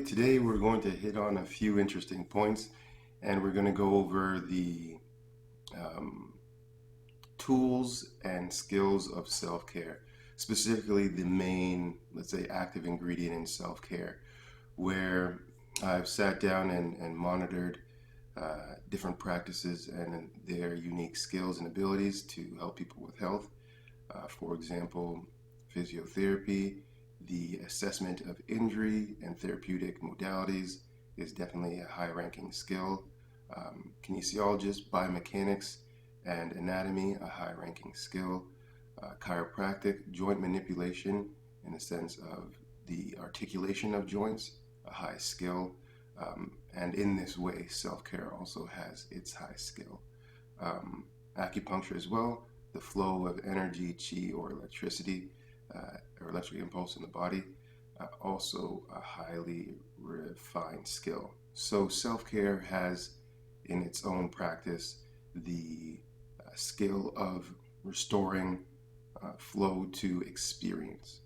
Today we're going to hit on a few interesting points and we're going to go over the um, tools and skills of self care, specifically the main, let's say, active ingredient in self care, where I've sat down and monitored different practices and their unique skills and abilities to help people with health. For example, physiotherapy, the assessment of injury and therapeutic modalities is definitely a high ranking skill. Kinesiologist, biomechanics, and anatomy, a high ranking skill. Chiropractic, joint manipulation in the sense of the articulation of joints, a high skill. And in this way, self care also has its high skill. Acupuncture as well, the flow of energy, chi, or electricity, or electric impulse in the body, also a highly refined skill. So self care has in its own practice the skill of restoring flow to experience.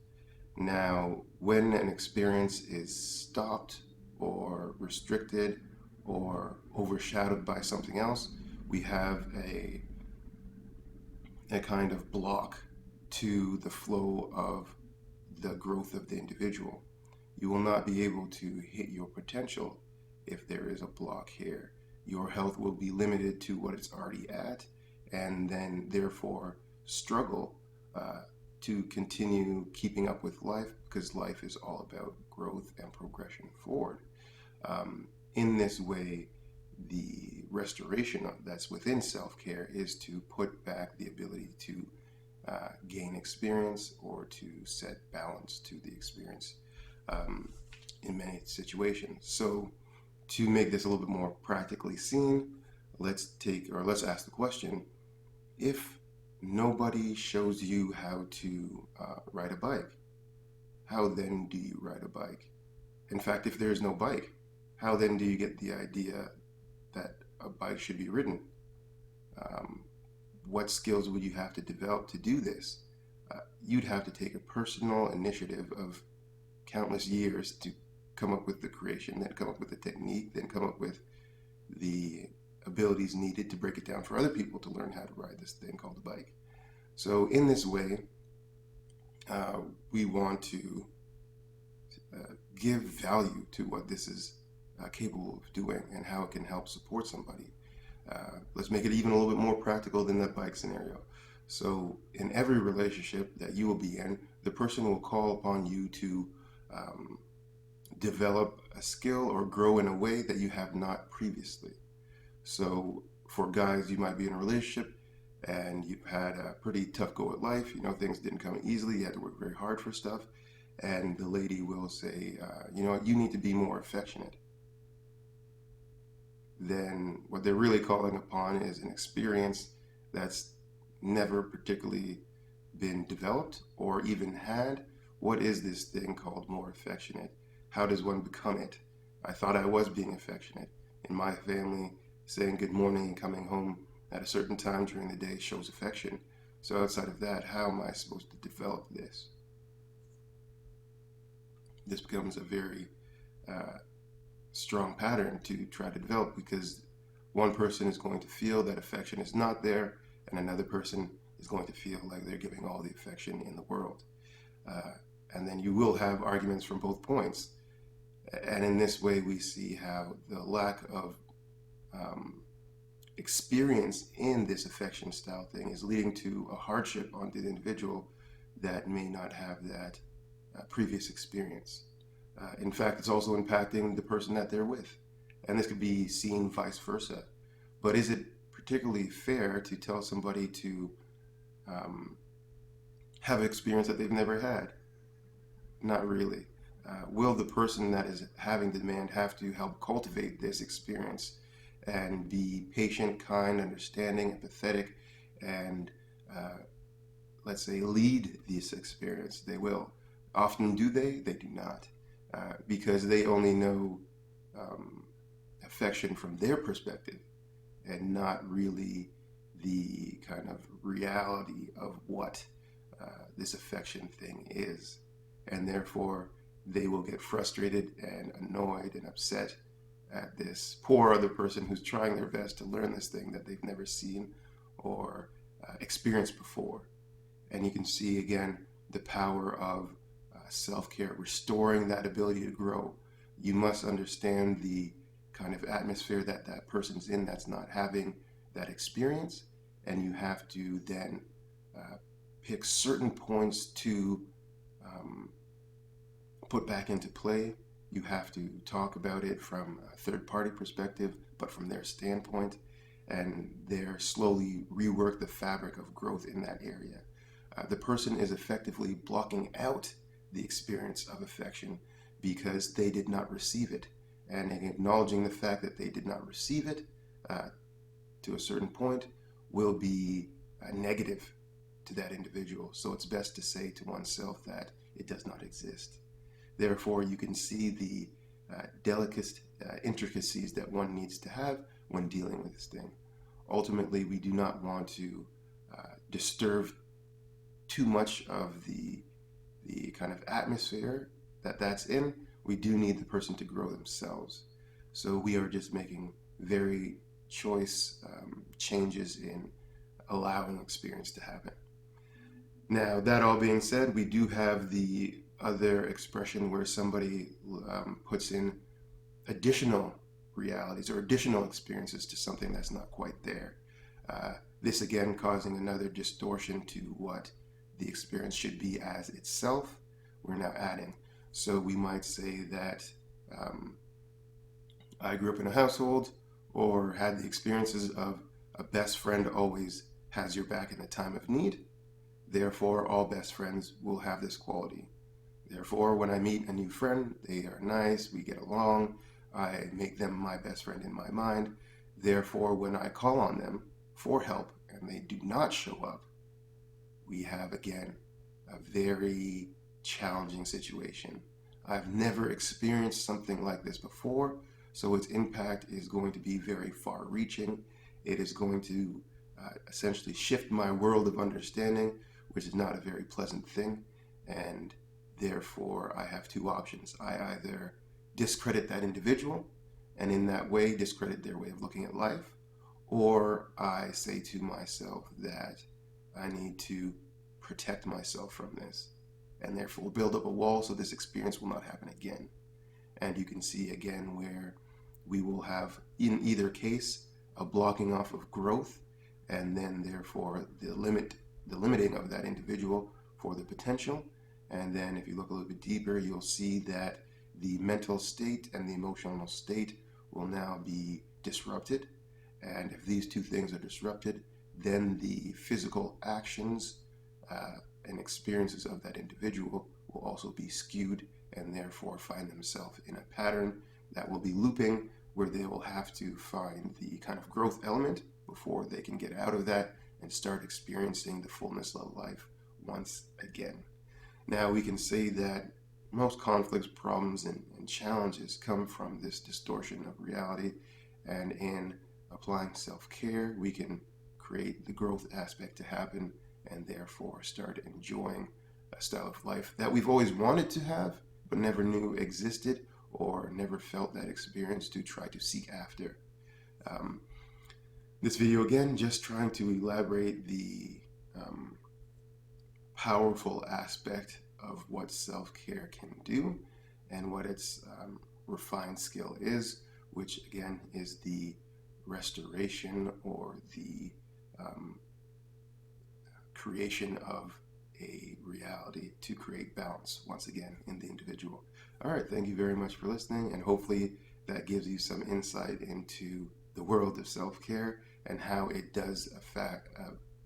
Now, when an experience is stopped or restricted or overshadowed by something else, we have a kind of block to the flow of the growth of the individual. You will not be able to hit your potential if there is a block here. Your health will be limited to what it's already at, and then therefore struggle to continue keeping up with life, because life is all about growth and progression forward. In this way, the restoration that's within self-care is to put back the ability to gain experience or to set balance to the experience in many situations. So to make this a little bit more practically seen, let's ask the question: if nobody shows you how to ride a bike, how then do you ride a bike? In fact, if there is no bike, how then do you get the idea that a bike should be ridden? Um, what skills would you have to develop to do this? You'd have to take a personal initiative of countless years to come up with the creation, then come up with the technique, then come up with the abilities needed to break it down for other people to learn how to ride this thing called a bike. So in this way, we want to give value to what this is capable of doing and how it can help support somebody. Let's make it even a little bit more practical than that bike scenario. So in every relationship that you will be in, the person will call upon you to develop a skill or grow in a way that you have not previously. So for guys, you might be in a relationship and you've had a pretty tough go at life. You know, things didn't come easily. You had to work very hard for stuff. And the lady will say, you know, you need to be more affectionate. Then what they're really calling upon is an experience that's never particularly been developed or even had. What is this thing called more affectionate? How does one become it? I thought I was being affectionate. In my family, saying good morning and coming home at a certain time during the day shows affection. So outside of that, how am I supposed to develop this? This becomes a very strong pattern to try to develop, because one person is going to feel that affection is not there, and another person is going to feel like they're giving all the affection in the world. And then you will have arguments from both points. And in this way, we see how the lack of experience in this affection style thing is leading to a hardship on the individual that may not have that previous experience. In fact, it's also impacting the person that they're with. And this could be seen vice versa. But is it particularly fair to tell somebody to have an experience that they've never had? Not really. Will the person that is having the demand have to help cultivate this experience and be patient, kind, understanding, empathetic, and let's say lead this experience? They will. Often do they? They do not. Because they only know affection from their perspective and not really the kind of reality of what this affection thing is. And therefore, they will get frustrated and annoyed and upset at this poor other person who's trying their best to learn this thing that they've never seen or experienced before. And you can see again the power of self-care, restoring that ability to grow. You must understand the kind of atmosphere that that person's in that's not having that experience, and you have to then pick certain points to put back into play. You have to talk about it from a third party perspective, but from their standpoint, and there slowly rework the fabric of growth in that area. The person is effectively blocking out the experience of affection because they did not receive it. And acknowledging the fact that they did not receive it to a certain point will be negative to that individual. So it's best to say to oneself that it does not exist. Therefore, you can see the delicate intricacies that one needs to have when dealing with this thing. Ultimately, we do not want to disturb too much of the kind of atmosphere that's in. We do need the person to grow themselves. So we are just making very choice changes in allowing experience to happen. Now, that all being said, we do have the other expression where somebody puts in additional realities or additional experiences to something that's not quite there. This again causing another distortion to what the experience should be as itself. We're now adding. So we might say that I grew up in a household or had the experiences of a best friend always has your back in a time of need. Therefore, all best friends will have this quality. Therefore, when I meet a new friend, they are nice, we get along, I make them my best friend in my mind. Therefore, when I call on them for help and they do not show up, we have again a very challenging situation. I've never experienced something like this before, so its impact is going to be very far reaching. It is going to essentially shift my world of understanding, which is not a very pleasant thing. And therefore, I have two options. I either discredit that individual and in that way discredit their way of looking at life, or I say to myself that I need to protect myself from this and therefore build up a wall so this experience will not happen again. And you can see again where we will have, in either case, a blocking off of growth, and then therefore the limiting of that individual for the potential. And then if you look a little bit deeper, you'll see that the mental state and the emotional state will now be disrupted. And if these two things are disrupted, then the physical actions and experiences of that individual will also be skewed and therefore find themselves in a pattern that will be looping, where they will have to find the kind of growth element before they can get out of that and start experiencing the fullness of life once again. Now, we can say that most conflicts, problems, and challenges come from this distortion of reality, and in applying self-care, we can create the growth aspect to happen and therefore start enjoying a style of life that we've always wanted to have but never knew existed or never felt that experience to try to seek after. This video again just trying to elaborate the powerful aspect of what self-care can do and what its refined skill is, which again is the restoration or the creation of a reality to create balance once again in the individual. All right, thank you very much for listening, and hopefully that gives you some insight into the world of self-care and how it does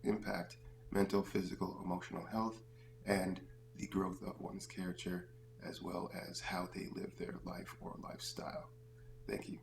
impact mental, physical, emotional health and the growth of one's character, as well as how they live their life or lifestyle. Thank you.